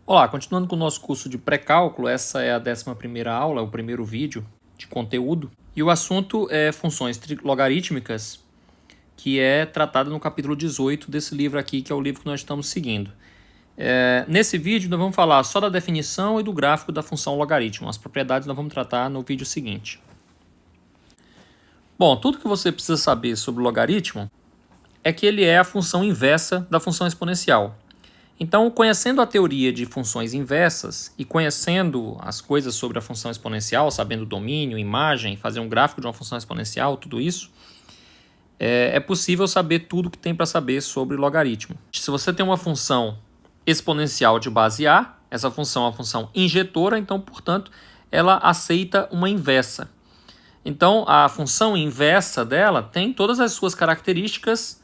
Olá, continuando com o nosso curso de pré-cálculo, essa é a 11ª aula, o primeiro vídeo de conteúdo. E o assunto é funções logarítmicas, que é tratado no capítulo 18 desse livro aqui, que é o livro que nós estamos seguindo. Nesse vídeo nós vamos falar só da definição e do gráfico da função logaritmo. As propriedades nós vamos tratar no vídeo seguinte. Bom, tudo que você precisa saber sobre o logaritmo é que ele é a função inversa da função exponencial. Então, conhecendo a teoria de funções inversas e conhecendo as coisas sobre a função exponencial, sabendo o domínio, imagem, fazer um gráfico de uma função exponencial, tudo isso, é possível saber tudo que tem para saber sobre logaritmo. Se você tem uma função exponencial de base A, essa função é uma função injetora, então, portanto, ela aceita uma inversa. Então, a função inversa dela tem todas as suas características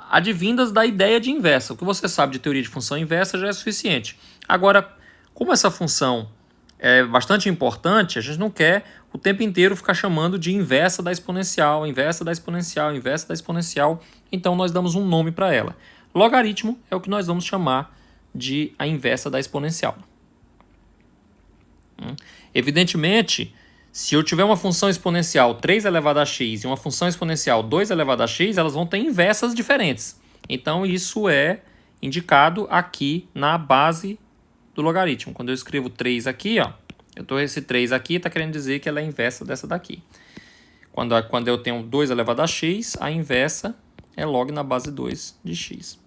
advindas da ideia de inversa. O que você sabe de teoria de função inversa já é suficiente. Agora, como essa função é bastante importante, a gente não quer o tempo inteiro ficar chamando de inversa da exponencial, inversa da exponencial, inversa da exponencial. Então, nós damos um nome para ela. Logaritmo é o que nós vamos chamar de a inversa da exponencial. Evidentemente, se eu tiver uma função exponencial 3 elevado a x e uma função exponencial 2 elevado a x, elas vão ter inversas diferentes. Então, isso é indicado aqui na base do logaritmo. Quando eu escrevo 3 aqui, ó, esse 3 aqui está querendo dizer que ela é a inversa dessa daqui. Quando eu tenho 2 elevado a x, a inversa é log na base 2 de x.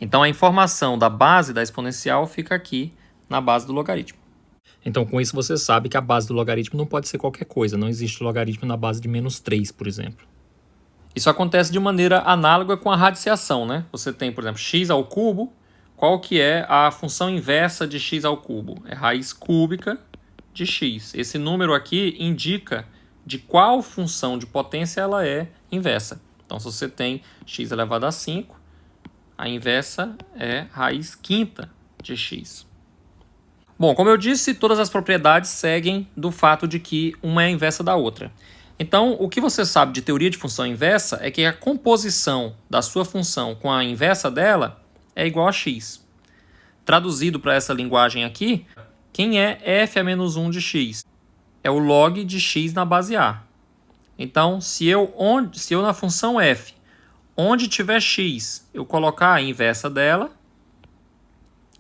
Então, a informação da base da exponencial fica aqui na base do logaritmo. Então, com isso, você sabe que a base do logaritmo não pode ser qualquer coisa. Não existe logaritmo na base de -3, por exemplo. Isso acontece de maneira análoga com a radiciação, né? Você tem, por exemplo, x ao cubo. Qual que é a função inversa de x ao cubo? É raiz cúbica de x. Esse número aqui indica de qual função de potência ela é inversa. Então, se você tem x elevado a 5, a inversa é raiz quinta de x. Bom, como eu disse, todas as propriedades seguem do fato de que uma é a inversa da outra. Então, o que você sabe de teoria de função inversa é que a composição da sua função com a inversa dela é igual a x. Traduzido para essa linguagem aqui, quem é f a menos 1 de x? É o log de x na base A. Então, se eu na função f, onde tiver x, eu colocar a inversa dela,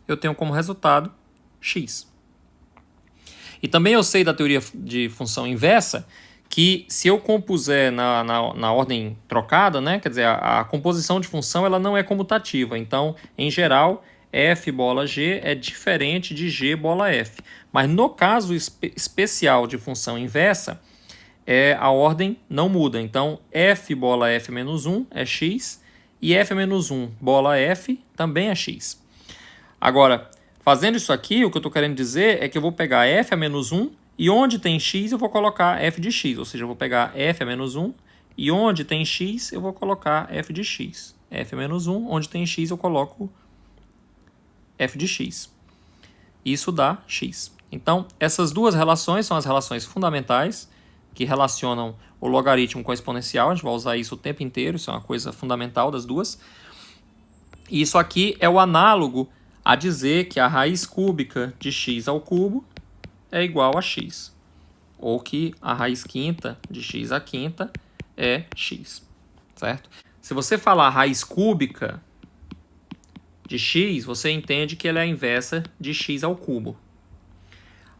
eu tenho como resultado x. E também eu sei da teoria de função inversa que se eu compuser na ordem trocada, né, quer dizer, a composição de função ela não é comutativa. Então, em geral, f bola g é diferente de g bola f. Mas no caso especial de função inversa, a ordem não muda. Então, f bola f menos 1 é x e f menos 1 bola f também é x. Agora, fazendo isso aqui, o que eu estou querendo dizer é que eu vou pegar f a menos 1 e onde tem x eu vou colocar f de x. Ou seja, eu vou pegar f a menos 1 e onde tem x eu vou colocar f de x. f a menos 1, onde tem x eu coloco f de x. Isso dá x. Então, essas duas relações são as relações fundamentais que relacionam o logaritmo com a exponencial. A gente vai usar isso o tempo inteiro, isso é uma coisa fundamental das duas. E isso aqui é o análogo a dizer que a raiz cúbica de x ao cubo é igual a x. Ou que a raiz quinta de x à quinta é x. Certo? Se você falar raiz cúbica de x, você entende que ela é a inversa de x ao cubo.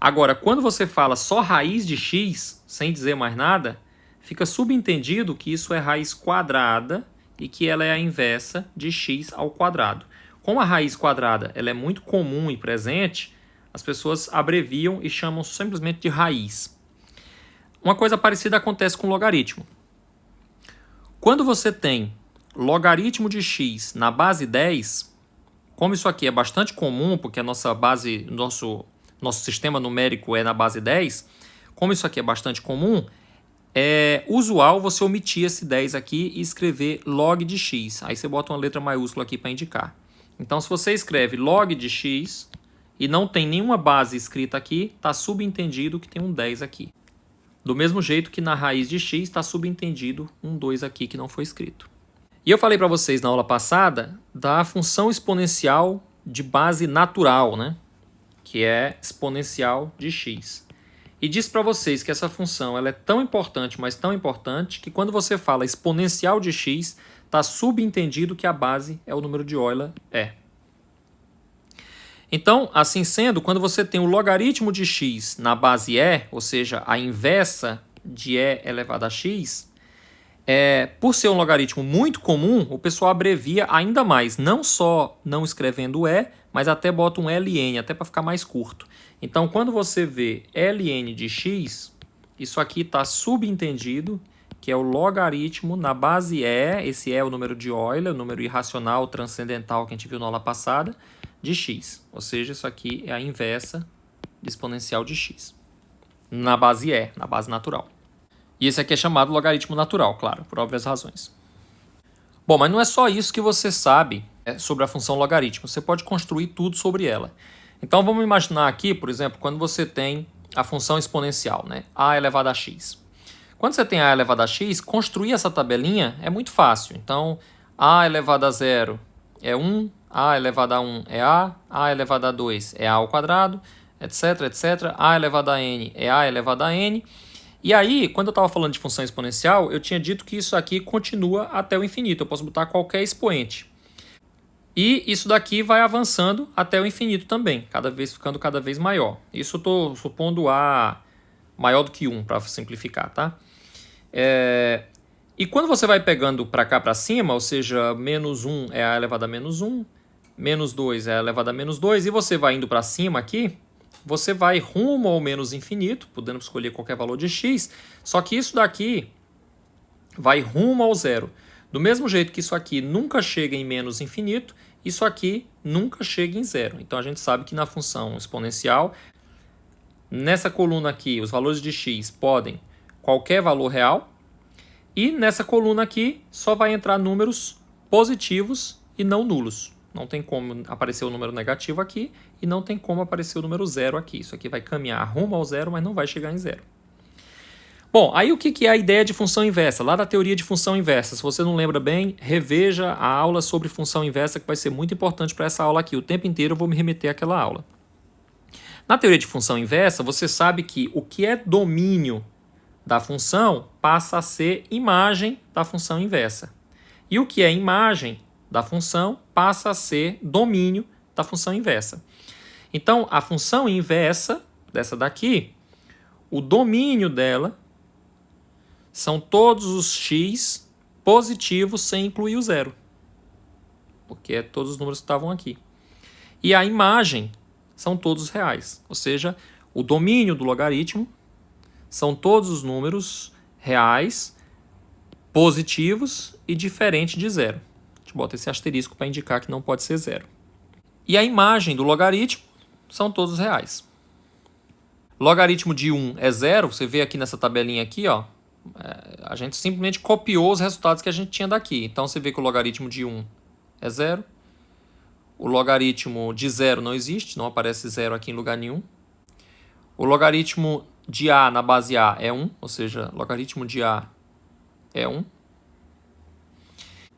Agora, quando você fala só raiz de x, sem dizer mais nada, fica subentendido que isso é raiz quadrada e que ela é a inversa de x ao quadrado. Como a raiz quadrada ela é muito comum e presente, as pessoas abreviam e chamam simplesmente de raiz. Uma coisa parecida acontece com logaritmo. Quando você tem logaritmo de x na base 10, como isso aqui é bastante comum, porque a nossa base, nosso sistema numérico é na base 10, como isso aqui é bastante comum, é usual você omitir esse 10 aqui e escrever log de x. Aí você bota uma letra maiúscula aqui para indicar. Então, se você escreve log de x e não tem nenhuma base escrita aqui, está subentendido que tem um 10 aqui. Do mesmo jeito que na raiz de x está subentendido um 2 aqui que não foi escrito. E eu falei para vocês na aula passada da função exponencial de base natural, né? Que é exponencial de x. E diz para vocês que essa função ela é tão importante, mas tão importante, que quando você fala exponencial de x, está subentendido que a base é o número de Euler E. Então, assim sendo, quando você tem o logaritmo de x na base E, ou seja, a inversa de E elevado a x, por ser um logaritmo muito comum, o pessoal abrevia ainda mais, não só não escrevendo E, mas até bota um ln, até para ficar mais curto. Então, quando você vê ln de x, isso aqui está subentendido, que é o logaritmo na base E, esse é o número de Euler, o número irracional transcendental que a gente viu na aula passada, de x. Ou seja, isso aqui é a inversa de exponencial de x. Na base E, na base natural. E esse aqui é chamado logaritmo natural, claro, por óbvias razões. Bom, mas não é só isso que você sabe sobre a função logaritmo. Você pode construir tudo sobre ela. Então vamos imaginar aqui, por exemplo, quando você tem a função exponencial, né? A elevado a x. Quando você tem a elevado a x, construir essa tabelinha é muito fácil. Então, a elevado a 0 é 1, a elevado a 1 é a elevado a 2 é a ao quadrado, etc, etc. A elevado a n é a elevado a n. E aí, quando eu estava falando de função exponencial, eu tinha dito que isso aqui continua até o infinito. Eu posso botar qualquer expoente. E isso daqui vai avançando até o infinito também, ficando cada vez maior. Isso eu estou supondo A maior do que 1, para simplificar, tá? E quando você vai pegando para cá para cima, ou seja, menos 1 é a elevado a menos 1, menos 2 é a elevado a menos 2, e você vai indo para cima aqui, você vai rumo ao menos infinito, podendo escolher qualquer valor de x, só que isso daqui vai rumo ao zero. Do mesmo jeito que isso aqui nunca chega em menos infinito, isso aqui nunca chega em zero. Então a gente sabe que na função exponencial, nessa coluna aqui, os valores de x podem qualquer valor real, e nessa coluna aqui só vai entrar números positivos e não nulos. Não tem como aparecer o número negativo aqui e não tem como aparecer o número zero aqui. Isso aqui vai caminhar rumo ao zero, mas não vai chegar em zero. Bom, aí o que é a ideia de função inversa? Lá da teoria de função inversa, se você não lembra bem, reveja a aula sobre função inversa, que vai ser muito importante para essa aula aqui. O tempo inteiro eu vou me remeter àquela aula. Na teoria de função inversa, você sabe que o que é domínio da função passa a ser imagem da função inversa. E o que é imagem da função passa a ser domínio da função inversa. Então, a função inversa dessa daqui, o domínio dela são todos os x positivos sem incluir o zero, porque é todos os números que estavam aqui. E a imagem são todos reais, ou seja, o domínio do logaritmo são todos os números reais, positivos e diferente de zero. A gente bota esse asterisco para indicar que não pode ser zero. E a imagem do logaritmo são todos reais. Logaritmo de 1 é zero, você vê aqui nessa tabelinha aqui, ó, a gente simplesmente copiou os resultados que a gente tinha daqui. Então você vê que o logaritmo de 1 é zero. O logaritmo de 0 não existe, não aparece zero aqui em lugar nenhum. O logaritmo de A na base A é 1, ou seja, logaritmo de A é 1.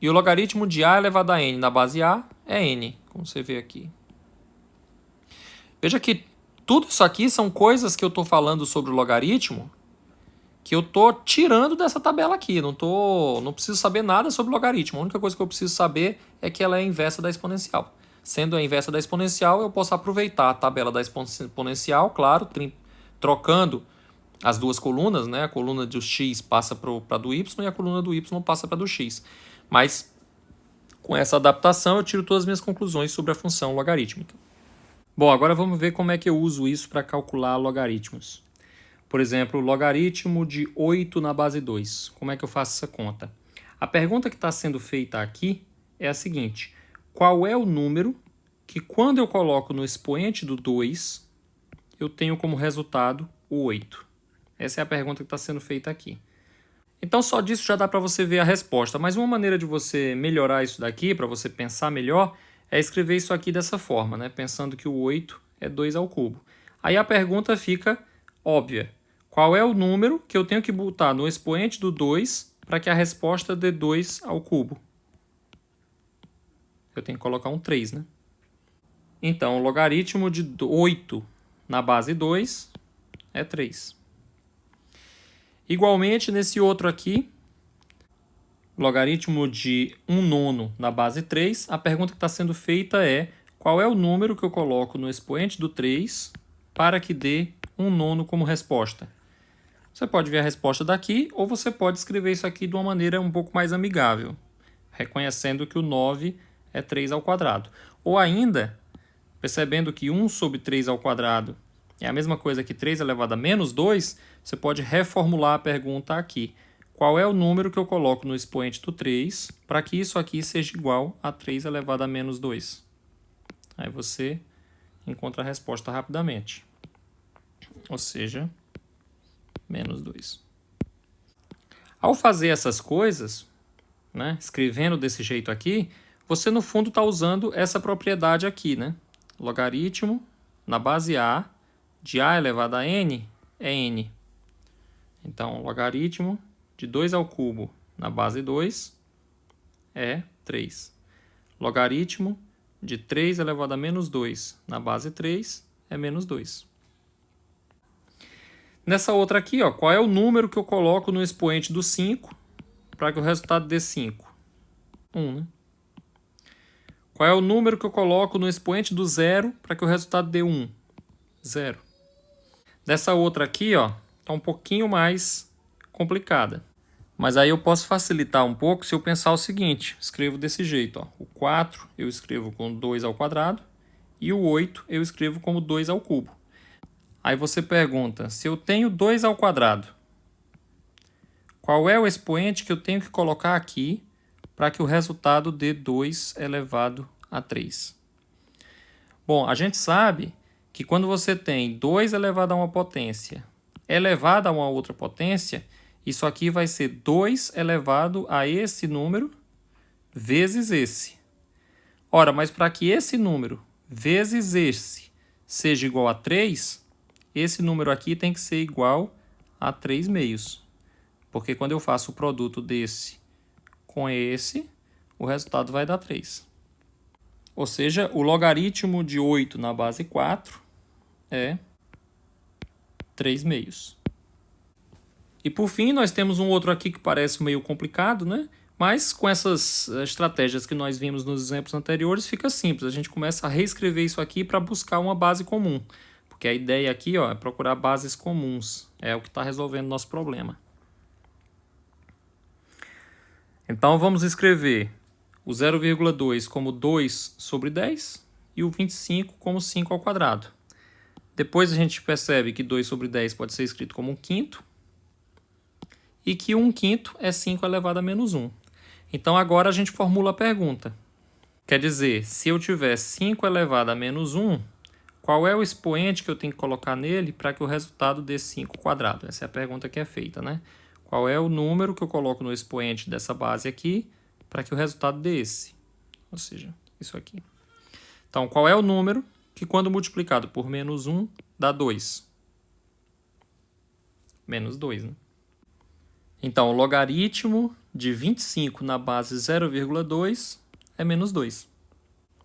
E o logaritmo de A elevado a n na base A é n, como você vê aqui. Veja que tudo isso aqui são coisas que eu estou falando sobre o logaritmo que eu estou tirando dessa tabela aqui. Não preciso saber nada sobre o logaritmo. A única coisa que eu preciso saber é que ela é a inversa da exponencial. Sendo a inversa da exponencial, eu posso aproveitar a tabela da exponencial, claro, trocando as duas colunas, né? A coluna do x passa para a do y e a coluna do y passa para a do x. Mas com essa adaptação eu tiro todas as minhas conclusões sobre a função logarítmica. Bom, agora vamos ver como é que eu uso isso para calcular logaritmos. Por exemplo, logaritmo de 8 na base 2. Como é que eu faço essa conta? A pergunta que está sendo feita aqui é a seguinte: qual é o número que, quando eu coloco no expoente do 2, eu tenho como resultado o 8? Essa é a pergunta que está sendo feita aqui. Então, só disso já dá para você ver a resposta. Mas uma maneira de você melhorar isso daqui, para você pensar melhor, é escrever isso aqui dessa forma, né? Pensando que o 8 é 2 ao cubo. Aí a pergunta fica óbvia. Qual é o número que eu tenho que botar no expoente do 2 para que a resposta dê 2 ao cubo? Eu tenho que colocar um 3, né? Então, o logaritmo de 8 na base 2 é 3. Igualmente, nesse outro aqui, logaritmo de 1/9 na base 3, a pergunta que está sendo feita é: qual é o número que eu coloco no expoente do 3 para que dê 1/9 como resposta? Você pode ver a resposta daqui, ou você pode escrever isso aqui de uma maneira um pouco mais amigável, reconhecendo que o 9 é 3 ao quadrado. Ou ainda, percebendo que 1 sobre 3 ao quadrado é a mesma coisa que 3 elevado a menos 2, você pode reformular a pergunta aqui. Qual é o número que eu coloco no expoente do 3 para que isso aqui seja igual a 3 elevado a menos 2? Aí você encontra a resposta rapidamente. Ou seja, menos 2. Ao fazer essas coisas, né, escrevendo desse jeito aqui, você no fundo está usando essa propriedade aqui, né? Logaritmo na base A de A elevado a N é N. Então, logaritmo de 2 ao cubo na base 2 é 3. Logaritmo de 3 elevado a menos 2 na base 3 é menos 2. Nessa outra aqui, ó, qual é o número que eu coloco no expoente do 5 para que o resultado dê 5? 1, né? Qual é o número que eu coloco no expoente do 0 para que o resultado dê 1? 0. Dessa outra aqui, ó, tá um pouquinho mais complicada. Mas aí eu posso facilitar um pouco se eu pensar o seguinte: escrevo desse jeito, ó. O 4 eu escrevo com 2 ao quadrado e o 8 eu escrevo como 2 ao cubo. Aí você pergunta, se eu tenho 2 ao quadrado, qual é o expoente que eu tenho que colocar aqui para que o resultado dê 2 elevado a 3? Bom, a gente sabe que quando você tem 2 elevado a uma potência elevado a uma outra potência, isso aqui vai ser 2 elevado a esse número vezes esse. Ora, mas para que esse número vezes esse seja igual a 3, esse número aqui tem que ser igual a 3 meios. Porque quando eu faço o produto desse com esse, o resultado vai dar 3. Ou seja, o logaritmo de 8 na base 4 é 3 meios. E por fim, nós temos um outro aqui que parece meio complicado, né? Mas com essas estratégias que nós vimos nos exemplos anteriores, fica simples. A gente começa a reescrever isso aqui para buscar uma base comum. Porque a ideia aqui, ó, é procurar bases comuns. É o que está resolvendo o nosso problema. Então vamos escrever o 0,2 como 2 sobre 10 e o 25 como 5 ao quadrado. Depois a gente percebe que 2 sobre 10 pode ser escrito como 1/5 e que 1/5 é 5 elevado a menos 1. Então agora a gente formula a pergunta. Quer dizer, se eu tiver 5 elevado a menos 1, qual é o expoente que eu tenho que colocar nele para que o resultado dê 5 quadrado? Essa é a pergunta que é feita, né? Qual é o número que eu coloco no expoente dessa base aqui para que o resultado dê esse? Ou seja, isso aqui. Então, qual é o número que quando multiplicado por menos 1 dá 2? Menos 2, né? Então, o logaritmo de 25 na base 0,2 é menos 2.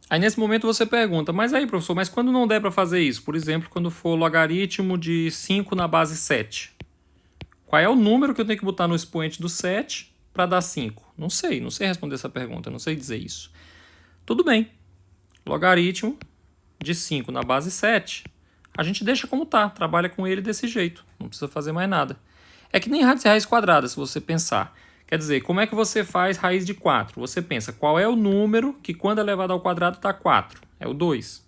Aí nesse momento você pergunta, mas aí professor, mas quando não der para fazer isso? Por exemplo, quando for logaritmo de 5 na base 7. Qual é o número que eu tenho que botar no expoente do 7 para dar 5? Não sei responder essa pergunta, não sei dizer isso. Tudo bem. Logaritmo de 5 na base 7, a gente deixa como tá, trabalha com ele desse jeito, não precisa fazer mais nada. É que nem raiz quadrada, se você pensar. Quer dizer, como é que você faz raiz de 4? Você pensa, qual é o número que quando elevado ao quadrado dá 4? É o 2.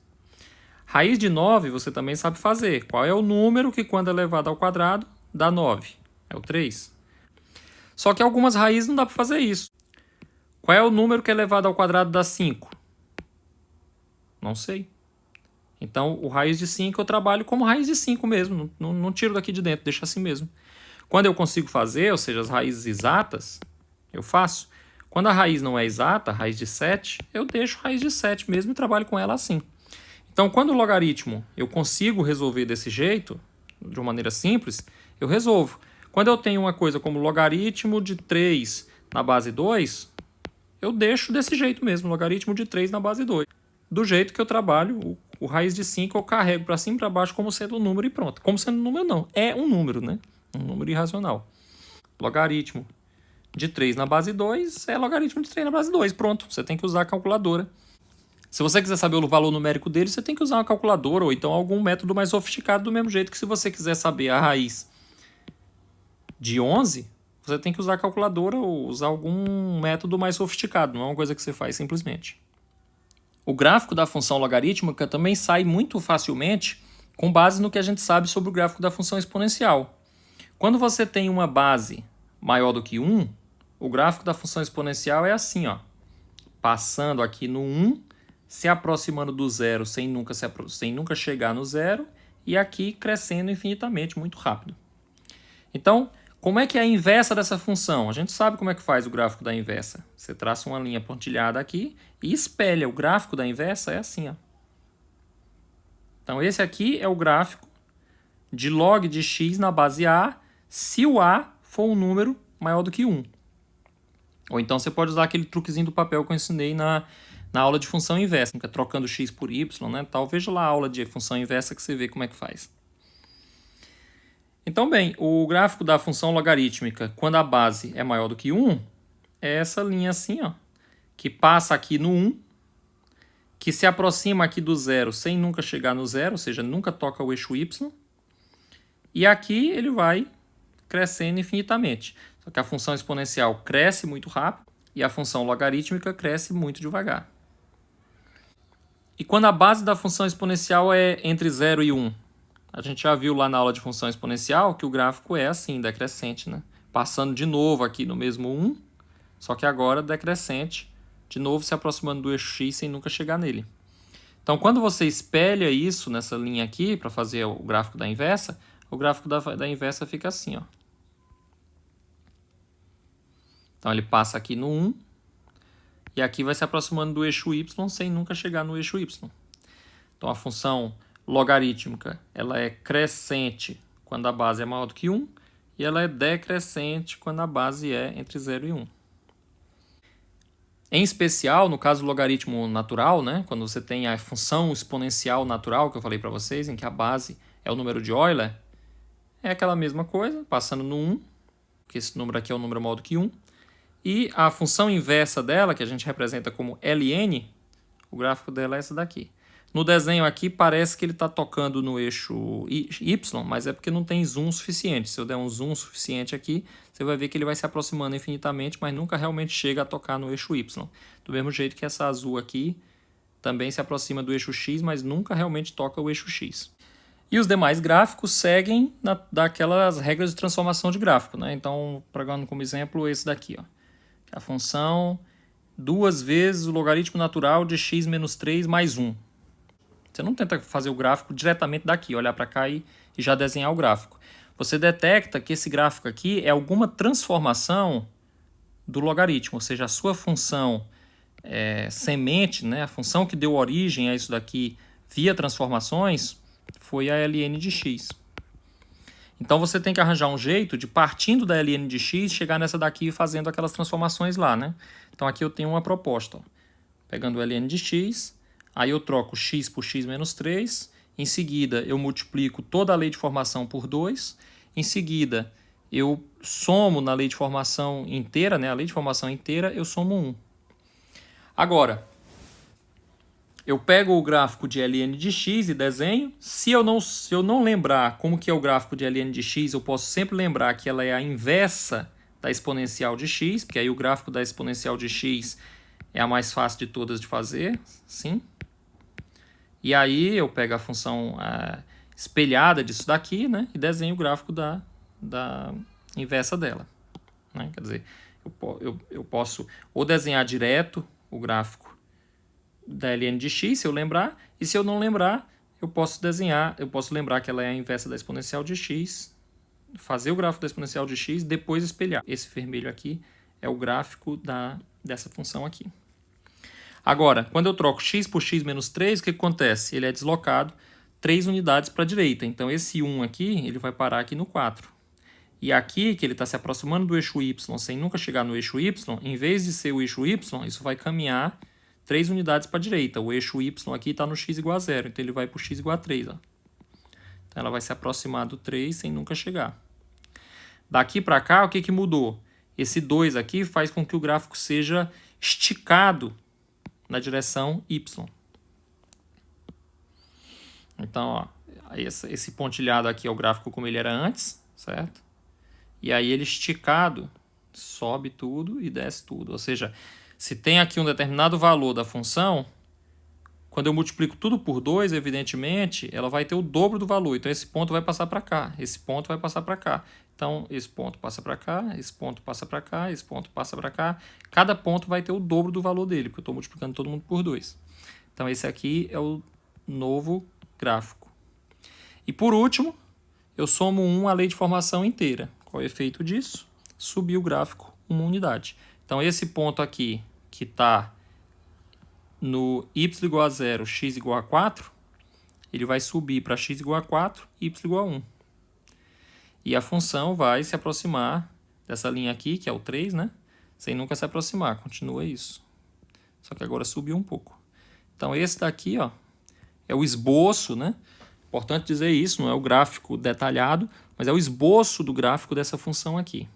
Raiz de 9 você também sabe fazer. Qual é o número que quando elevado ao quadrado dá 9? É o 3. Só que algumas raízes não dá para fazer isso. Qual é o número que elevado ao quadrado dá 5? Não sei. Então, o raiz de 5 eu trabalho como raiz de 5 mesmo. Não tiro daqui de dentro, deixo assim mesmo. Quando eu consigo fazer, ou seja, as raízes exatas, eu faço. Quando a raiz não é exata, a raiz de 7, eu deixo a raiz de 7 mesmo e trabalho com ela assim. Então, quando o logaritmo eu consigo resolver desse jeito, de uma maneira simples, eu resolvo. Quando eu tenho uma coisa como logaritmo de 3 na base 2, eu deixo desse jeito mesmo, logaritmo de 3 na base 2. do jeito que eu trabalho, o raiz de 5 eu carrego para cima e para baixo como sendo um número e pronto. Como sendo um número não, é um número, né? Um número irracional. Logaritmo de 3 na base 2 é logaritmo de 3 na base 2. Pronto, você tem que usar a calculadora. Se você quiser saber o valor numérico dele, você tem que usar uma calculadora ou então algum método mais sofisticado, do mesmo jeito que se você quiser saber a raiz de 11, você tem que usar a calculadora ou usar algum método mais sofisticado, não é uma coisa que você faz simplesmente. O gráfico da função logarítmica também sai muito facilmente com base no que a gente sabe sobre o gráfico da função exponencial. Quando você tem uma base maior do que 1, o gráfico da função exponencial é assim, ó, passando aqui no 1, se aproximando do zero sem nunca chegar no zero, e aqui crescendo infinitamente, muito rápido. Então, como é que é a inversa dessa função? A gente sabe como é que faz o gráfico da inversa. Você traça uma linha pontilhada aqui e espelha. O gráfico da inversa é assim, ó. Então, esse aqui é o gráfico de log de x na base a, se o a for um número maior do que 1. Ou então você pode usar aquele truquezinho do papel que eu ensinei na aula de função inversa, que é trocando x por y, né? Tal, veja lá a aula de função inversa que você vê como é que faz. Então, bem, o gráfico da função logarítmica, quando a base é maior do que 1, é essa linha assim, ó, que passa aqui no 1, que se aproxima aqui do zero sem nunca chegar no zero, ou seja, nunca toca o eixo y, e aqui ele vai crescendo infinitamente. Só que a função exponencial cresce muito rápido e a função logarítmica cresce muito devagar. E quando a base da função exponencial é entre 0 e 1? A gente já viu lá na aula de função exponencial que o gráfico é assim, decrescente, né? Passando de novo aqui no mesmo 1, só que agora decrescente, de novo se aproximando do eixo x sem nunca chegar nele. Então, quando você espelha isso nessa linha aqui, para fazer o gráfico da inversa, o gráfico da inversa fica assim, ó. Então, ele passa aqui no 1, e aqui vai se aproximando do eixo y sem nunca chegar no eixo y. Então, a função logarítmica ela é crescente quando a base é maior do que 1, e ela é decrescente quando a base é entre 0 e 1. Em especial, no caso do logaritmo natural, né, quando você tem a função exponencial natural que eu falei para vocês, em que a base é o número de Euler, é aquela mesma coisa, passando no 1, porque esse número aqui é um número maior do que 1, e a função inversa dela, que a gente representa como ln, o gráfico dela é essa daqui. No desenho aqui parece que ele está tocando no eixo y, mas é porque não tem zoom suficiente. Se eu der um zoom suficiente aqui, você vai ver que ele vai se aproximando infinitamente, mas nunca realmente chega a tocar no eixo y. Do mesmo jeito que essa azul aqui também se aproxima do eixo x, mas nunca realmente toca o eixo x. E os demais gráficos seguem daquelas regras de transformação de gráfico, né? Então, pegando como exemplo esse daqui, ó. A função 2 vezes o logaritmo natural de x menos 3 mais 1. Você não tenta fazer o gráfico diretamente daqui, olhar para cá e já desenhar o gráfico. Você detecta que esse gráfico aqui é alguma transformação do logaritmo, ou seja, a sua função semente, né, a função que deu origem a isso daqui via transformações, foi a ln de x. Então você tem que arranjar um jeito de, partindo da ln de x, chegar nessa daqui e fazendo aquelas transformações lá, né? Então aqui eu tenho uma proposta, ó. Pegando o ln de x, aí eu troco x por x menos 3, em seguida eu multiplico toda a lei de formação por 2, em seguida eu somo na lei de formação inteira, né? A lei de formação inteira eu somo 1. Agora, eu pego o gráfico de ln de x e desenho. Se eu não lembrar como que é o gráfico de ln de x, eu posso sempre lembrar que ela é a inversa da exponencial de x, porque aí o gráfico da exponencial de x é a mais fácil de todas de fazer, sim. E aí eu pego a função espelhada disso daqui, né, e desenho o gráfico da inversa dela, né? Quer dizer, eu posso ou desenhar direto o gráfico da ln de x, se eu lembrar, e se eu não lembrar, eu posso lembrar que ela é a inversa da exponencial de x, fazer o gráfico da exponencial de x, depois espelhar. Esse vermelho aqui é o gráfico dessa função aqui. Agora, quando eu troco x por x menos 3, o que acontece? Ele é deslocado 3 unidades para a direita. Então, esse 1 aqui, ele vai parar aqui no 4. E aqui, que ele está se aproximando do eixo y sem nunca chegar no eixo y, em vez de ser o eixo y, isso vai caminhar 3 unidades para a direita. O eixo y aqui está no x igual a 0, então ele vai para o x igual a 3. Ó. Então ela vai se aproximar do 3 sem nunca chegar. Daqui para cá, o que, que mudou? Esse 2 aqui faz com que o gráfico seja esticado na direção y. Então, ó, esse pontilhado aqui é o gráfico como ele era antes, certo? E aí ele esticado sobe tudo e desce tudo. Ou seja, se tem aqui um determinado valor da função, quando eu multiplico tudo por 2, evidentemente, ela vai ter o dobro do valor. Então, esse ponto vai passar para cá, esse ponto vai passar para cá. Então, esse ponto passa para cá, esse ponto passa para cá, esse ponto passa para cá. Cada ponto vai ter o dobro do valor dele, porque eu estou multiplicando todo mundo por 2. Então, esse aqui é o novo gráfico. E, por último, eu somo 1 a lei de formação inteira. Qual é o efeito disso? Subir o gráfico uma unidade. Então, esse ponto aqui, que está no y igual a 0, x igual a 4, ele vai subir para x igual a 4, y igual a 1. E a função vai se aproximar dessa linha aqui, que é o 3, né? Sem nunca se aproximar, continua isso. Só que agora subiu um pouco. Então, esse daqui, ó, é o esboço, né? Importante dizer isso, não é o gráfico detalhado, mas é o esboço do gráfico dessa função aqui.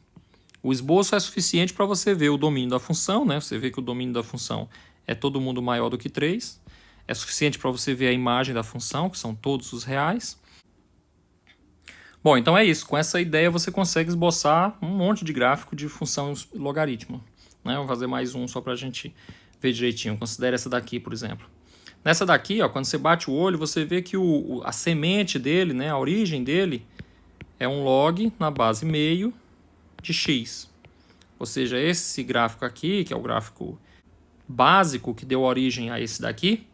O esboço é suficiente para você ver o domínio da função, né? Você vê que o domínio da função é todo mundo maior do que 3. É suficiente para você ver a imagem da função, que são todos os reais. Bom, então é isso. Com essa ideia você consegue esboçar um monte de gráfico de função logaritmo. Né? Vou fazer mais um só para a gente ver direitinho. Considere essa daqui, por exemplo. Nessa daqui, ó, quando você bate o olho, você vê que a semente dele, né, a origem dele, é um log na base meio de x. Ou seja, esse gráfico aqui, que é o gráfico básico que deu origem a esse daqui,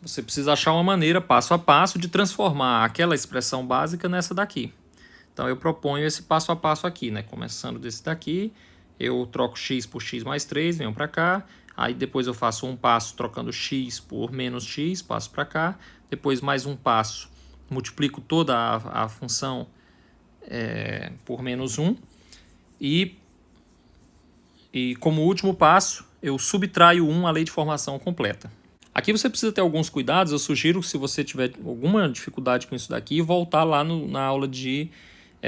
você precisa achar uma maneira, passo a passo, de transformar aquela expressão básica nessa daqui. Então eu proponho esse passo a passo aqui, né? Começando desse daqui, eu troco x por x mais 3, venho para cá. Aí depois eu faço um passo trocando x por menos x, passo para cá. Depois mais um passo, multiplico toda a função por menos 1. E como último passo, eu subtraio 1 a lei de formação completa. Aqui você precisa ter alguns cuidados. Eu sugiro que, se você tiver alguma dificuldade com isso daqui, voltar lá na aula de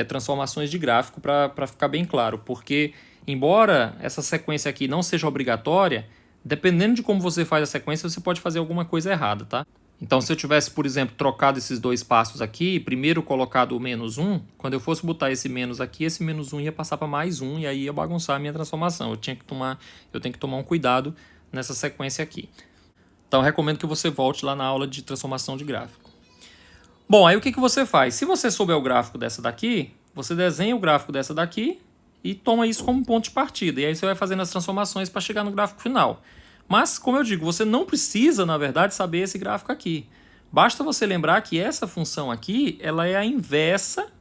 transformações de gráfico para ficar bem claro. Porque, embora essa sequência aqui não seja obrigatória, dependendo de como você faz a sequência, você pode fazer alguma coisa errada, tá? Então, se eu tivesse, por exemplo, trocado esses dois passos aqui, primeiro colocado o menos 1, quando eu fosse botar esse menos aqui, esse menos 1 ia passar para mais 1 e aí ia bagunçar a minha transformação. Eu tenho que tomar um cuidado nessa sequência aqui. Então, eu recomendo que você volte lá na aula de transformação de gráfico. Bom, aí o que você faz? Se você souber o gráfico dessa daqui, você desenha o gráfico dessa daqui e toma isso como ponto de partida. E aí você vai fazendo as transformações para chegar no gráfico final. Mas, como eu digo, você não precisa, na verdade, saber esse gráfico aqui. Basta você lembrar que essa função aqui, ela é a inversa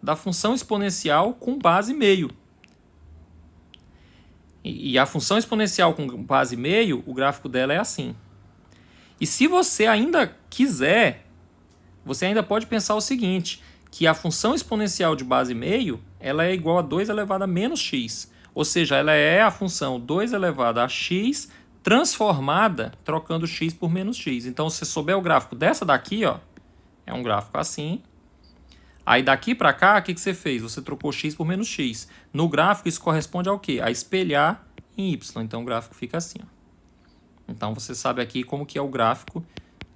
da função exponencial com base meio. E a função exponencial com base meio, o gráfico dela é assim. E se você ainda quiser, você ainda pode pensar o seguinte, que a função exponencial de base meio, ela é igual a 2 elevado a menos x. Ou seja, ela é a função 2 elevado a x transformada trocando x por menos x. Então, se você souber o gráfico dessa daqui, ó, é um gráfico assim. Aí daqui para cá, o que você fez? Você trocou x por menos x. No gráfico, isso corresponde ao quê? A espelhar em y. Então, o gráfico fica assim, ó. Então, você sabe aqui como que é o gráfico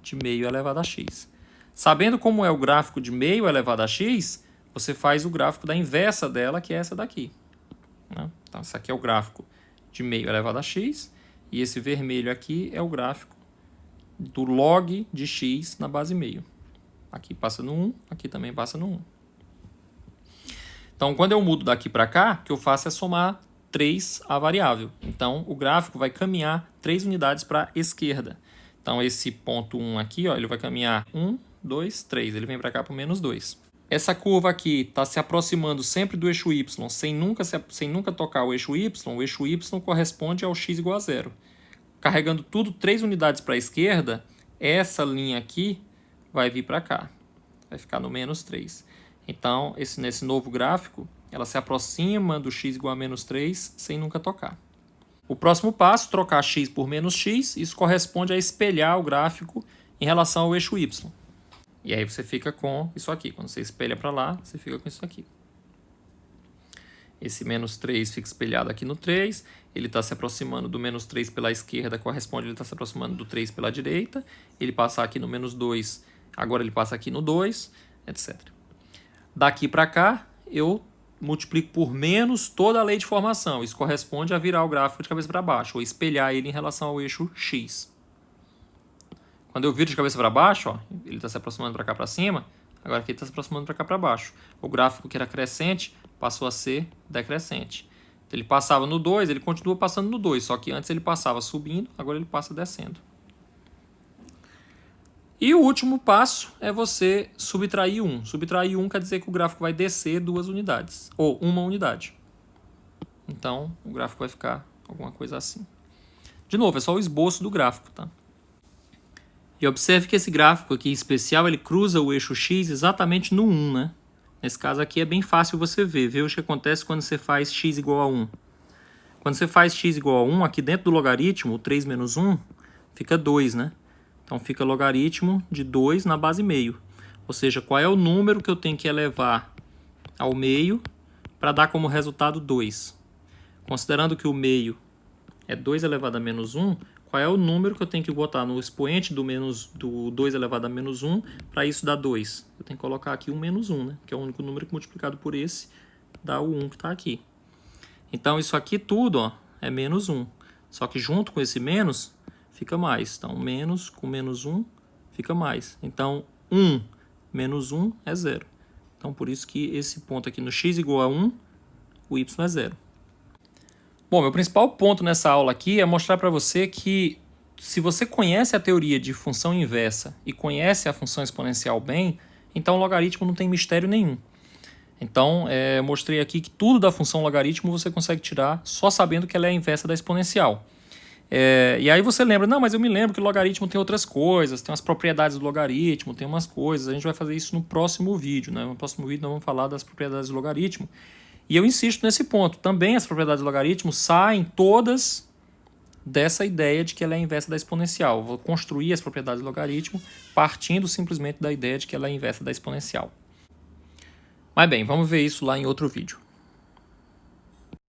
de meio elevado a x. Sabendo como é o gráfico de meio elevado a x, você faz o gráfico da inversa dela, que é essa daqui. Né? Então, esse aqui é o gráfico de meio elevado a x, e esse vermelho aqui é o gráfico do log de x na base meio. Aqui passa no 1, aqui também passa no 1. Então, quando eu mudo daqui para cá, o que eu faço é somar 3 a variável. Então, o gráfico vai caminhar 3 unidades para a esquerda. Então, esse ponto 1 aqui, ó, ele vai caminhar 1, 2, 3. Ele vem para cá para o menos 2. Essa curva aqui está se aproximando sempre do eixo y, sem nunca tocar o eixo y corresponde ao x igual a 0. Carregando tudo 3 unidades para a esquerda, essa linha aqui vai vir para cá. Vai ficar no menos 3. Então, nesse novo gráfico, ela se aproxima do x igual a menos 3 sem nunca tocar. O próximo passo, trocar x por menos x, isso corresponde a espelhar o gráfico em relação ao eixo y. E aí você fica com isso aqui. Quando você espelha para lá, você fica com isso aqui. Esse menos 3 fica espelhado aqui no 3. Ele está se aproximando do menos 3 pela esquerda, corresponde, ele está se aproximando do 3 pela direita. Ele passa aqui no menos 2, agora ele passa aqui no 2, etc. Daqui para cá, eu multiplico por menos toda a lei de formação. Isso corresponde a virar o gráfico de cabeça para baixo, ou espelhar ele em relação ao eixo x. Quando eu viro de cabeça para baixo, ó, ele está se aproximando para cá para cima, agora aqui ele está se aproximando para cá para baixo. O gráfico que era crescente passou a ser decrescente. Então, ele passava no 2, ele continua passando no 2, só que antes ele passava subindo, agora ele passa descendo. E o último passo é você subtrair 1. Subtrair 1 quer dizer que o gráfico vai descer 2 unidades, ou 1 unidade. Então, o gráfico vai ficar alguma coisa assim. De novo, é só o esboço do gráfico, tá? E observe que esse gráfico aqui especial, ele cruza o eixo x exatamente no 1, né? Nesse caso aqui é bem fácil você ver. Vê o que acontece quando você faz x igual a 1. Quando você faz x igual a 1, aqui dentro do logaritmo, o 3 menos 1, fica 2, né? Então fica logaritmo de 2 na base meio. Ou seja, qual é o número que eu tenho que elevar ao meio para dar como resultado 2? Considerando que o meio é 2 elevado a menos 1, qual é o número que eu tenho que botar no expoente do 2 elevado a menos 1 para isso dar 2? Eu tenho que colocar aqui um menos 1, né? Que é o único número que multiplicado por esse dá o 1 que está aqui. Então isso aqui tudo, ó, é menos 1. Só que junto com esse menos fica mais. Então menos com menos 1 fica mais. Então 1 menos 1 é 0. Então por isso que esse ponto aqui no x igual a 1, o y é 0. Bom, meu principal ponto nessa aula aqui é mostrar para você que se você conhece a teoria de função inversa e conhece a função exponencial bem, então o logaritmo não tem mistério nenhum. Então, eu mostrei aqui que tudo da função logaritmo você consegue tirar só sabendo que ela é a inversa da exponencial. E aí você lembra, não, mas eu me lembro que o logaritmo tem outras coisas, tem umas propriedades do logaritmo, tem umas coisas, a gente vai fazer isso no próximo vídeo, né? No próximo vídeo nós vamos falar das propriedades do logaritmo. E eu insisto nesse ponto. Também as propriedades do logaritmo saem todas dessa ideia de que ela é a inversa da exponencial. Vou construir as propriedades do logaritmo partindo simplesmente da ideia de que ela é a inversa da exponencial. Mas bem, vamos ver isso lá em outro vídeo.